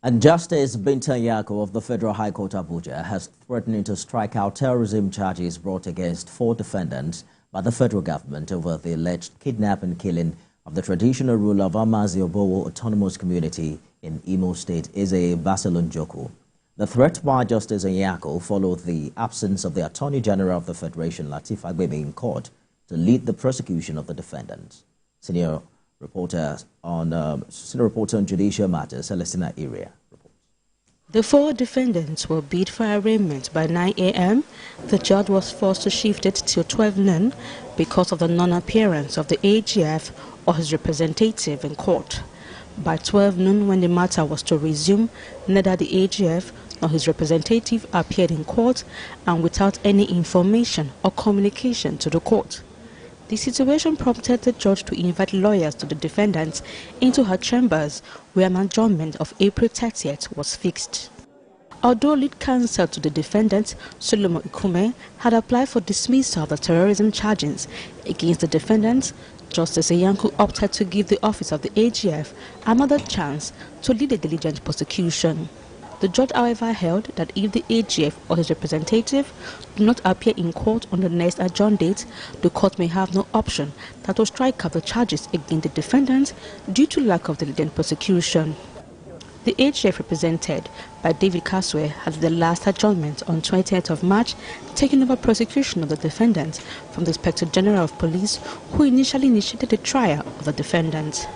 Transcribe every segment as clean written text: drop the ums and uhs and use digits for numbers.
And Justice Binta Nyako of the Federal High Court Abuja has threatened to strike out terrorism charges brought against 4 defendants by the federal government over the alleged kidnap and killing of the traditional ruler of Amanze-Obowo Autonomous Community in Imo State, Eze Basil Njoku. The threat by Justice Nyako followed the absence of the Attorney General of the Federation, Lateef Fagbemi, in court to lead the prosecution of the defendants. Senior reporter on judicial matters, Celestina Area, reports. The 4 defendants were bid for arraignment by 9 a.m. The judge was forced to shift it till 12 noon because of the non-appearance of the AGF or his representative in court. By 12 noon, when the matter was to resume, neither the AGF nor his representative appeared in court, and without any information or communication to the court. The situation prompted the judge to invite lawyers to the defendants into her chambers, where an adjournment of April 30th was fixed. Although lead counsel to the defendants, Solomon Ikume, had applied for dismissal of the terrorism charges against the defendants, Justice Nyako opted to give the office of the AGF another chance to lead a diligent prosecution. The judge, however, held that if the AGF or his representative do not appear in court on the next adjourned date, the court may have no option than to strike out the charges against the defendants due to lack of diligent prosecution. The AGF, represented by David Kaswe, had the last adjournment on 20th of March, taking over prosecution of the defendants from the Inspector General of Police, who initially initiated the trial of the defendants.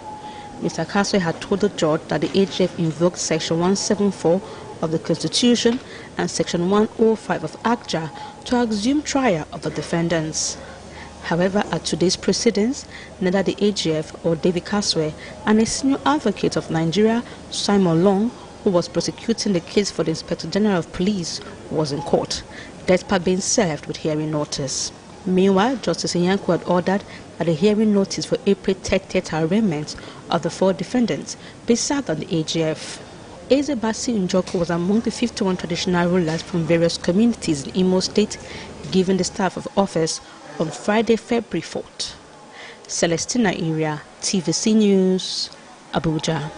Mr. Kaswe had told the judge that the AGF invoked Section 174 of the Constitution and Section 105 of ACJA to assume trial of the defendants. However, at today's proceedings, neither the AGF or David Kaswe and a senior advocate of Nigeria, Simon Long, who was prosecuting the case for the Inspector General of Police, was in court, despite being served with hearing notice. Meanwhile, Justice Nyako had ordered that a hearing notice for April 30th arraignment of the 4 defendants be served on the AGF. Eze Basil Njoku was among the 51 traditional rulers from various communities in Imo State given the staff of office on Friday, February 4th. Celestina Area, TVC News, Abuja.